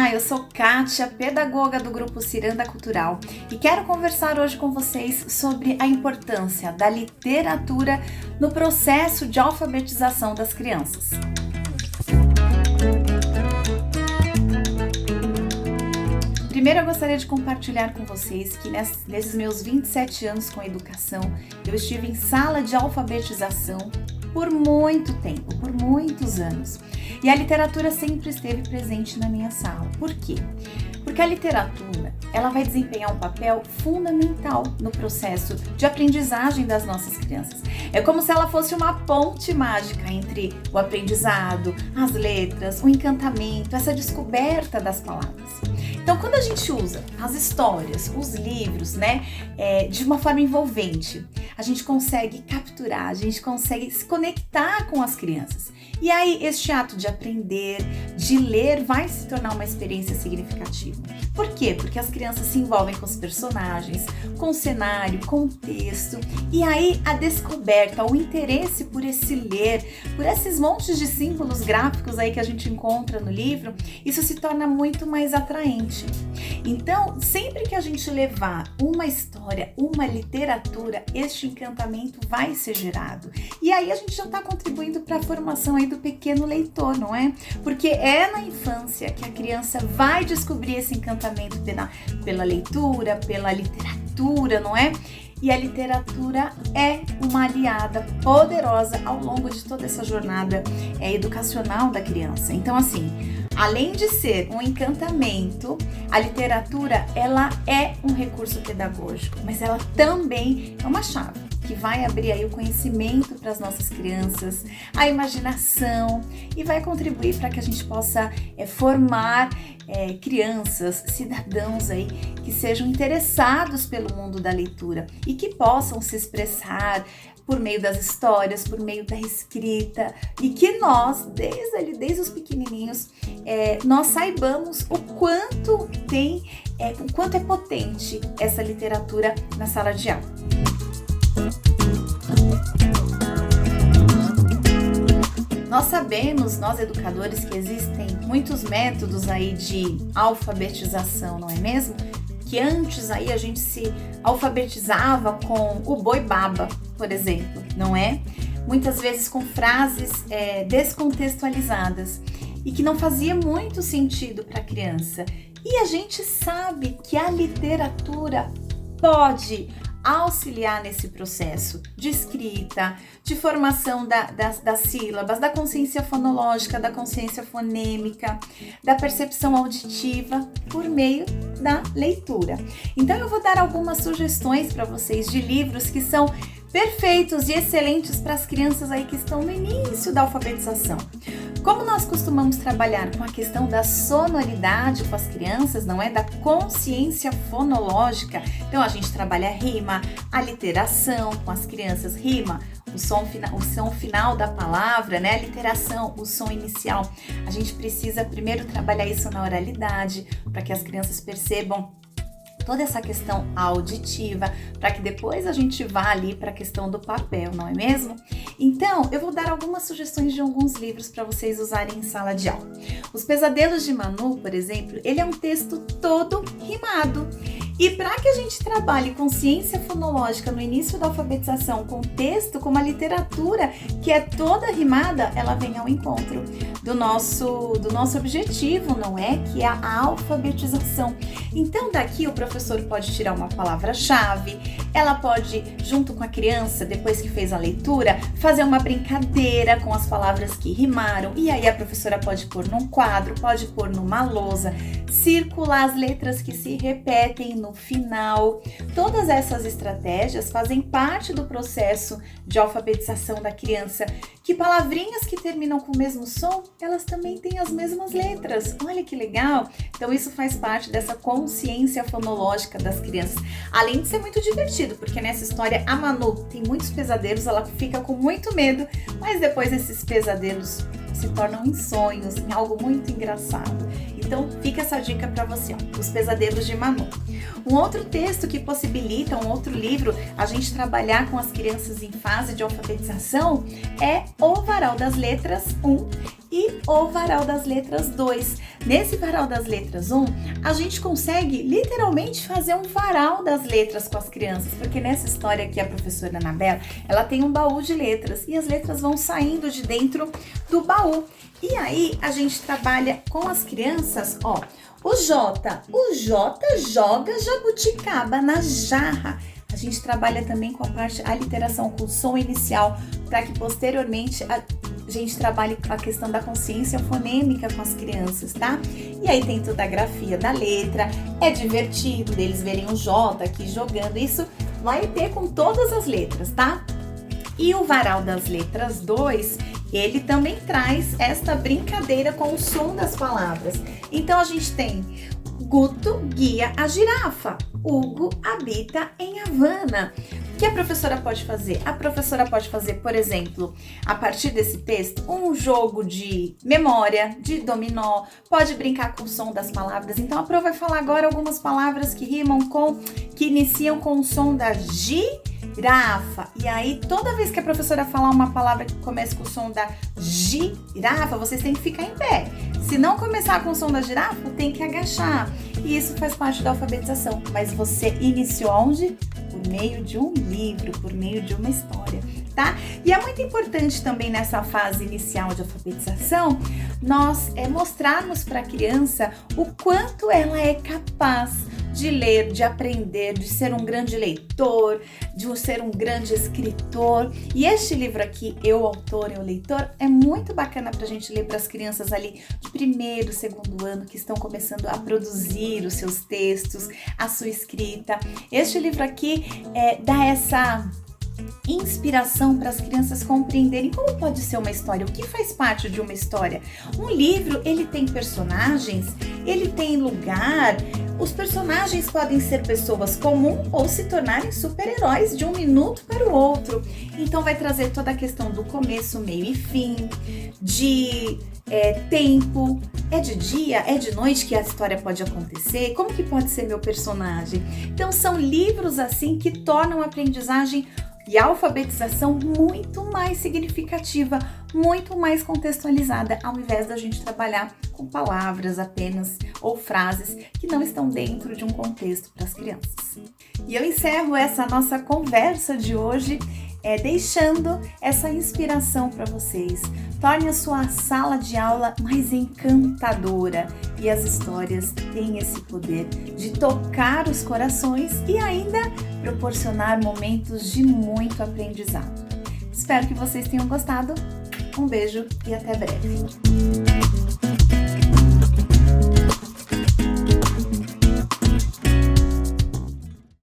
Olá, eu sou Kátia, pedagoga do Grupo Ciranda Cultural e quero conversar hoje com vocês sobre a importância da literatura no processo de alfabetização das crianças. Primeiro eu gostaria de compartilhar com vocês que nesses meus 27 anos com educação, eu estive em sala de alfabetização por muito tempo, por muitos anos. E a literatura sempre esteve presente na minha sala. Por quê? Porque a literatura, ela vai desempenhar um papel fundamental no processo de aprendizagem das nossas crianças. É como se ela fosse uma ponte mágica entre o aprendizado, as letras, o encantamento, essa descoberta das palavras. Então, quando a gente usa as histórias, os livros, de uma forma envolvente, a gente consegue capturar, a gente consegue se conectar com as crianças. E aí, este ato de aprender, de ler, vai se tornar uma experiência significativa. Por quê? Porque as crianças se envolvem com os personagens, com o cenário, com o texto. E aí, a descoberta, o interesse por esse ler, por esses montes de símbolos gráficos aí que a gente encontra no livro, isso se torna muito mais atraente. Então, sempre que a gente levar uma história, uma literatura, este encantamento vai ser gerado. E aí a gente já está contribuindo para a formação aí do pequeno leitor, não é? Porque é na infância que a criança vai descobrir esse encantamento pela leitura, pela literatura, não é? E a literatura é uma aliada poderosa ao longo de toda essa jornada educacional da criança. Então, assim, além de ser um encantamento, a literatura, ela é um recurso pedagógico, mas ela também é uma chave que vai abrir aí o conhecimento para as nossas crianças, a imaginação e vai contribuir para que a gente possa formar crianças, cidadãos aí que sejam interessados pelo mundo da leitura e que possam se expressar por meio das histórias, por meio da escrita e que nós, desde os pequenininhos, nós saibamos o quanto é potente essa literatura na sala de aula. Nós sabemos, nós educadores, que existem muitos métodos aí de alfabetização, não é mesmo? Que antes aí a gente se alfabetizava com o boi baba, por exemplo, não é? Muitas vezes com frases descontextualizadas e que não fazia muito sentido para a criança. E a gente sabe que a literatura pode auxiliar nesse processo de escrita, de formação das sílabas, da consciência fonológica, da consciência fonêmica, da percepção auditiva por meio da leitura. Então eu vou dar algumas sugestões para vocês de livros que são perfeitos e excelentes para as crianças aí que estão no início da alfabetização. Como nós costumamos trabalhar com a questão da sonoridade com as crianças, não é? Da consciência fonológica, então a gente trabalha a rima, a literação com as crianças, rima, o som final da palavra, né? A literação, o som inicial. A gente precisa primeiro trabalhar isso na oralidade, para que as crianças percebam toda essa questão auditiva, para que depois a gente vá ali para a questão do papel, não é mesmo? Então, eu vou dar algumas sugestões de alguns livros para vocês usarem em sala de aula. Os Pesadelos de Manu, por exemplo, ele é um texto todo rimado. E para que a gente trabalhe consciência fonológica no início da alfabetização com texto, com uma literatura que é toda rimada, ela vem ao encontro do nosso objetivo, não é? Que é a alfabetização. Então daqui o professor pode tirar uma palavra-chave, ela pode, junto com a criança, depois que fez a leitura, fazer uma brincadeira com as palavras que rimaram, e aí a professora pode pôr num quadro, pode pôr numa lousa, circular as letras que se repetem no final. Todas essas estratégias fazem parte do processo de alfabetização da criança, que palavrinhas que terminam com o mesmo som, elas também têm as mesmas letras. Olha que legal! Então isso faz parte dessa consciência fonológica das crianças. Além de ser muito divertido, porque nessa história a Manu tem muitos pesadelos, ela fica com muito medo, mas depois esses pesadelos se tornam em sonhos, em algo muito engraçado. Então fica essa dica para você, ó, Os Pesadelos de Manu. Um outro texto que possibilita, um outro livro, a gente trabalhar com as crianças em fase de alfabetização é O Varal das Letras 1 e O Varal das Letras 2. Nesse varal das letras 1, a gente consegue literalmente fazer um varal das letras com as crianças, porque nessa história aqui a professora Anabela, ela tem um baú de letras e as letras vão saindo de dentro do baú. E aí a gente trabalha com as crianças, ó, o J joga jabuticaba na jarra. A gente trabalha também com a literação com som inicial, para que posteriormente a gente trabalhe a questão da consciência fonêmica com as crianças, tá? E aí tem toda a grafia da letra, é divertido deles verem o J aqui jogando, isso vai ter com todas as letras, tá? E o varal das letras 2, ele também traz esta brincadeira com o som das palavras. Então a gente tem Guto guia a girafa, Hugo habita em Havana. O que a professora pode fazer? A professora pode fazer, por exemplo, a partir desse texto, um jogo de memória, de dominó, pode brincar com o som das palavras. Então a Pro vai falar agora algumas palavras que iniciam com o som da girafa. E aí, toda vez que a professora falar uma palavra que começa com o som da girafa, vocês têm que ficar em pé. Se não começar com o som da girafa, tem que agachar. E isso faz parte da alfabetização. Mas você iniciou onde? Por meio de um livro, por meio de uma história, tá? E é muito importante também nessa fase inicial de alfabetização, nós mostrarmos para a criança o quanto ela é capaz de ler, de aprender, de ser um grande leitor, de ser um grande escritor. E este livro aqui, Eu, Autor, Eu, Leitor, é muito bacana para a gente ler para as crianças ali de primeiro, segundo ano, que estão começando a produzir os seus textos, a sua escrita. Este livro aqui dá essa inspiração para as crianças compreenderem como pode ser uma história, o que faz parte de uma história. Um livro, ele tem personagens, ele tem lugar, os personagens podem ser pessoas comuns ou se tornarem super-heróis de um minuto para o outro. Então vai trazer toda a questão do começo, meio e fim, de tempo, é de dia, é de noite que a história pode acontecer, como que pode ser meu personagem. Então são livros assim que tornam a aprendizagem e a alfabetização muito mais significativa, muito mais contextualizada, ao invés da gente trabalhar com palavras apenas ou frases que não estão dentro de um contexto para as crianças. E eu encerro essa nossa conversa de hoje deixando essa inspiração para vocês. Torne a sua sala de aula mais encantadora e as histórias têm esse poder de tocar os corações e ainda proporcionar momentos de muito aprendizado. Espero que vocês tenham gostado. Um beijo e até breve.